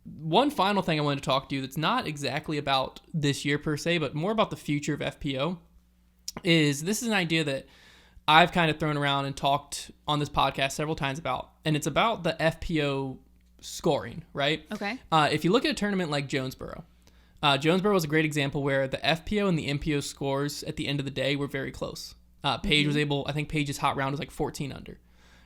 One final thing I wanted to talk to you that's not exactly about this year per se, but more about the future of FPO is this is an idea that I've kind of thrown around and talked on this podcast several times about, and it's about the FPO scoring, right? Okay. If you look at a tournament like Jonesboro, Jonesboro was a great example where the FPO and the MPO scores at the end of the day were very close. Paige was able, I think Paige's hot round was like 14 under,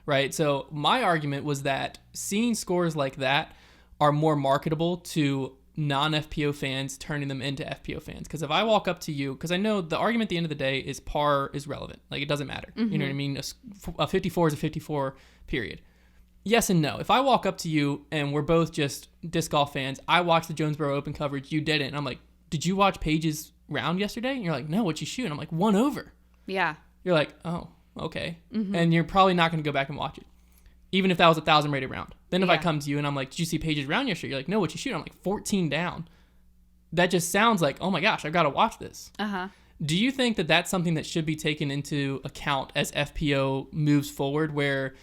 right? So my argument was that seeing scores like that are more marketable to non-FPO fans, turning them into FPO fans. Because if I walk up to you, because I know the argument at the end of the day is par is relevant. Like, it doesn't matter. You know what I mean? A 54 is a 54, period. Yes and no. If I walk up to you and we're both just disc golf fans, I watched the Jonesboro Open coverage, you didn't. And I'm like, did you watch Paige's round yesterday? And you're like, no, what'd you shoot? And I'm like, 1 over. Yeah. You're like, oh, okay. And you're probably not going to go back and watch it, even if that was a 1,000 rated round. Then if I come to you and I'm like, did you see Paige's round yesterday? You're like, no, what'd you shoot? I'm like, 14 down. That just sounds like, oh my gosh, I've got to watch this. Do you think that that's something that should be taken into account as FPO moves forward, where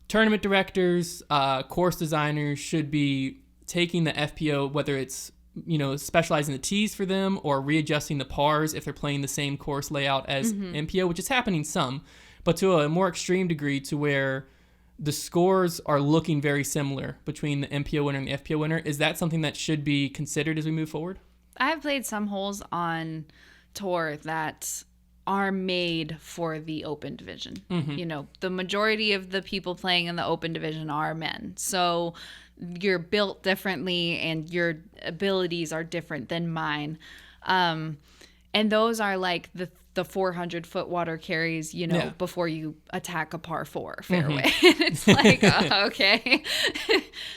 tournament directors, course designers should be taking the FPO, whether it's, you know, specializing the tees for them or readjusting the pars if they're playing the same course layout as MPO, which is happening some, but to a more extreme degree to where the scores are looking very similar between the MPO winner and the FPO winner? Is that something that should be considered as we move forward? I've played some holes on tour that are made for the open division. You know, the majority of the people playing in the open division are men. So you're built differently and your abilities are different than mine. And those are like the 400-foot water carries, you know, before you attack a par 4 fairway. It's like, okay.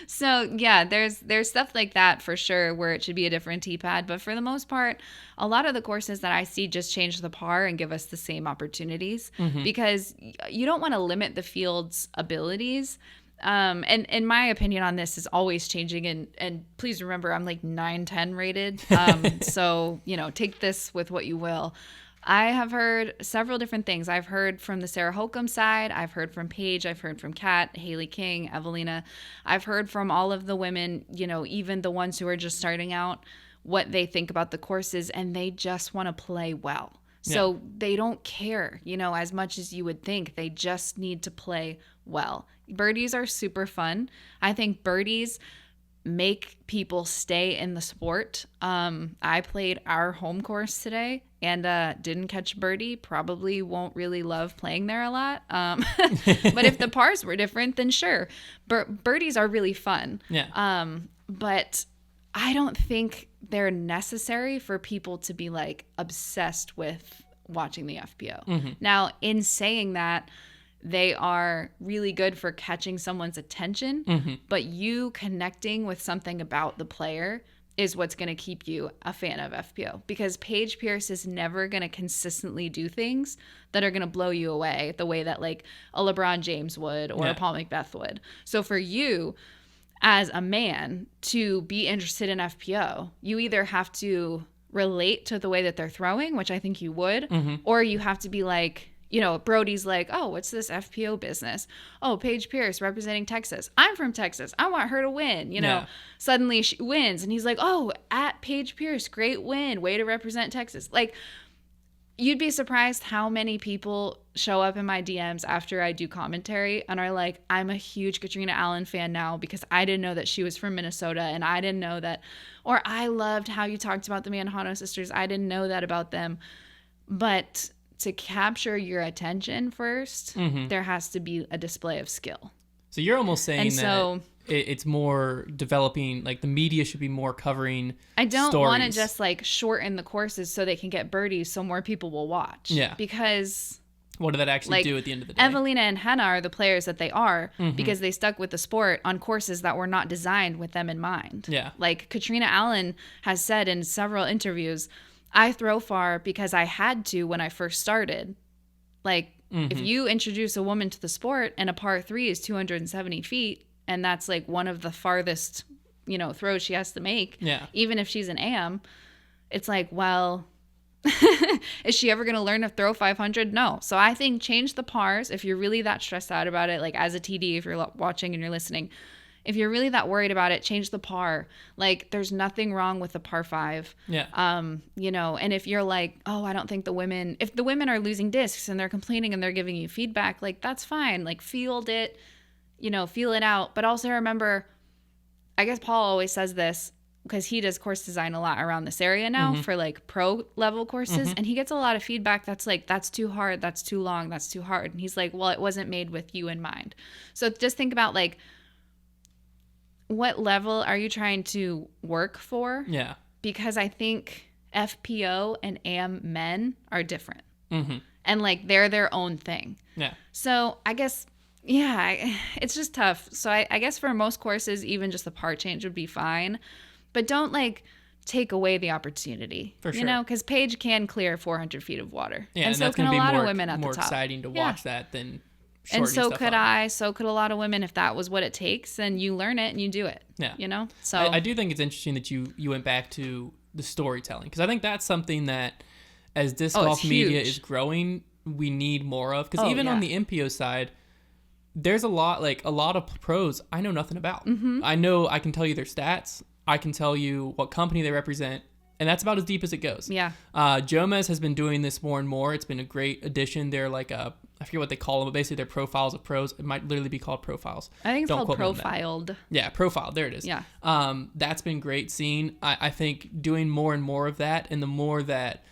So yeah, there's stuff like that for sure where it should be a different tee pad. But for the most part, a lot of the courses that I see just change the par and give us the same opportunities because you don't want to limit the field's abilities. And my opinion on this is always changing. And please remember, I'm like 9-10 rated. So, you know, take this with what you will. I have heard several different things. I've heard from the Sarah Holcomb side. I've heard from Paige. I've heard from Kat, Haley King, Evelina. I've heard from all of the women, you know, even the ones who are just starting out, what they think about the courses, and they just want to play well. So they don't care, you know, as much as you would think. They just need to play well. Birdies are super fun. I think birdies make people stay in the sport. I played our home course today and didn't catch a birdie. Probably won't really love playing there a lot. But if the pars were different, then sure. Birdies are really fun. But I don't think they're necessary for people to be like obsessed with watching the FPO. Now, in saying that, they are really good for catching someone's attention, but you connecting with something about the player is what's going to keep you a fan of FPO, because Paige Pierce is never going to consistently do things that are going to blow you away the way that like a LeBron James would or a Paul McBeth would. So for you as a man to be interested in FPO, you either have to relate to the way that they're throwing, which I think you would, or you have to be like, you know, Brody's like, oh, what's this FPO business? Oh, Paige Pierce representing Texas. I'm from Texas. I want her to win. You know, suddenly she wins. And he's like, oh, at Paige Pierce, great win. Way to represent Texas. Like, you'd be surprised how many people show up in my DMs after I do commentary and are like, I'm a huge Katrina Allen fan now because I didn't know that she was from Minnesota, and I didn't know that. Or I loved how you talked about the Manhattan sisters. I didn't know that about them. But to capture your attention first, there has to be a display of skill. So you're almost saying that it's more developing, like the media should be more covering I don't want to just like shorten the courses so they can get birdies so more people will watch. Yeah. Because what did that actually do at the end of the day? Evelina and Henna are the players that they are because they stuck with the sport on courses that were not designed with them in mind. Yeah. Like Katrina Allen has said in several interviews, I throw far because I had to when I first started. Like, if you introduce a woman to the sport and a par 3 is 270 feet, and that's like one of the farthest, you know, throws she has to make, even if she's an AM, it's like, well, is she ever going to learn to throw 500? No. So I think change the pars if you're really that stressed out about it. Like, as a TD, if you're watching and you're listening, if you're really that worried about it, change the par. Like, there's nothing wrong with the par 5. Yeah. You know, and if you're like, oh, I don't think if the women are losing discs and they're complaining and they're giving you feedback, like, that's fine. Like, field it, you know, feel it out. But also remember, I guess Paul always says this, because he does course design a lot around this area now for like pro level courses. And he gets a lot of feedback that's like, that's too hard, that's too long, that's too hard. And he's like, well, it wasn't made with you in mind. So just think about like, what level are you trying to work for? Yeah. Because I think FPO and AM men are different. And like, they're their own thing. Yeah. So I guess, yeah, it's just tough. So I guess for most courses, even just the par change would be fine. But don't like take away the opportunity, for sure. You know, because Paige can clear 400 feet of water. Yeah, and so can a lot of women at the top. More exciting to watch that than shortening and so stuff could up. I. So could a lot of women if that was what it takes. And you learn it and you do it. Yeah. You know? So I do think it's interesting that you went back to the storytelling, because I think that's something that as disc golf media is growing, we need more of. Because even on the MPO side, there's a lot of pros I know nothing about. I can tell you their stats. I can tell you what company they represent, and that's about as deep as it goes. Yeah. Jomez has been doing this more and more. It's been a great addition. They're like I forget what they call them, but basically they're profiles of pros. It might literally be called profiles. I think it's called profiled. Yeah, profiled. There it is. Yeah. That's been great seeing. I think doing more and more of that, and the more that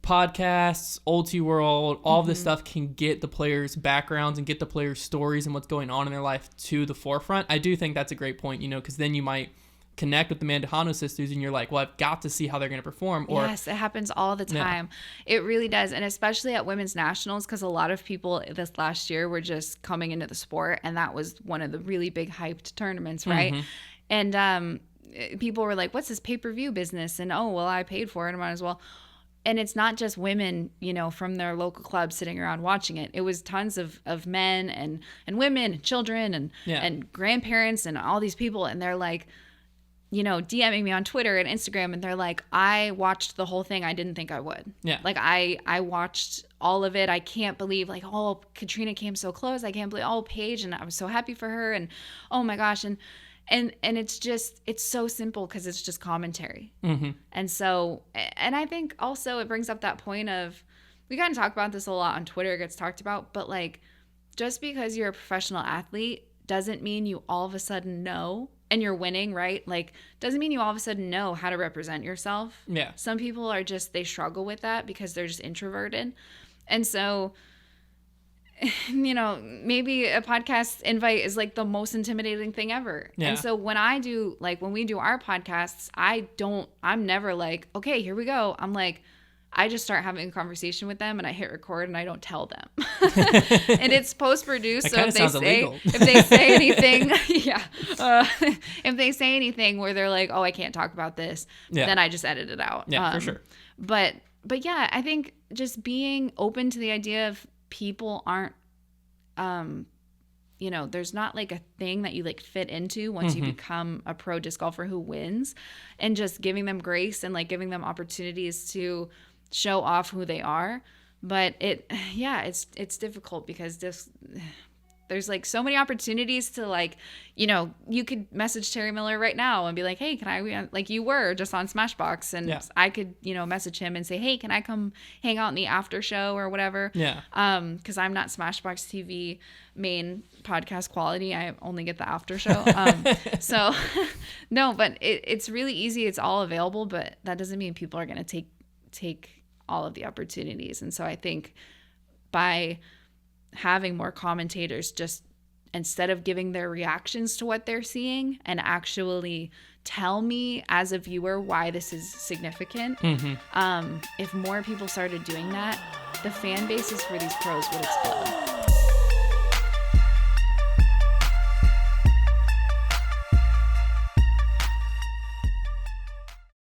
podcasts, Ulti World, all of this stuff can get the players' backgrounds and get the players' stories and what's going on in their life to the forefront. I do think that's a great point, you know, because then you might connect with the Mandujano sisters and you're like, well, I've got to see how they're going to perform. Or yes, it happens all the time. Yeah. It really does. And especially at women's nationals, because a lot of people this last year were just coming into the sport, and that was one of the really big hyped tournaments, right? And people were like, what's this pay-per-view business? And oh, well, I paid for it, I might as well. And it's not just women, you know, from their local club sitting around watching it. It was tons of men and women and children and grandparents and all these people. And they're like, you know, DMing me on Twitter and Instagram, and they're like, I watched the whole thing. I didn't think I would. Yeah. Like, I watched all of it. I can't believe, like, oh, Katrina came so close. I can't believe, oh, Paige, and I was so happy for her. And, oh, my gosh. And it's just, it's so simple because it's just commentary. And so, and I think also it brings up that point of, we kind of talk about this a lot on Twitter. It gets talked about. But, like, just because you're a professional athlete doesn't mean you all of a sudden know. And you're winning, right? Like, doesn't mean you all of a sudden know how to represent yourself. Yeah. Some people are just, they struggle with that because they're just introverted. And so, you know, maybe a podcast invite is like the most intimidating thing ever. Yeah. And so when we do our podcasts, I'm never like, okay, here we go. I'm like, I just start having a conversation with them and I hit record and I don't tell them. And it's post-produced. So if they say anything, if they say anything where they're like, oh, I can't talk about this, then I just edit it out. Yeah, for sure. But yeah, I think just being open to the idea of people aren't, you know, there's not like a thing that you like fit into once you become a pro disc golfer who wins, and just giving them grace and like giving them opportunities to show off who they are. But it's difficult because there's like so many opportunities to, like, you know, you could message Terry Miller right now and be like, hey, can I, like you were just on Smashbox, and I could, you know, message him and say, hey, can I come hang out in the after show or whatever? Yeah. Because I'm not Smashbox TV main podcast quality. I only get the after show. So no, but it's really easy. It's all available, but that doesn't mean people are going to take all of the opportunities. And so I think by having more commentators, just instead of giving their reactions to what they're seeing and actually tell me as a viewer why this is significant, if more people started doing that, the fan bases for these pros would explode.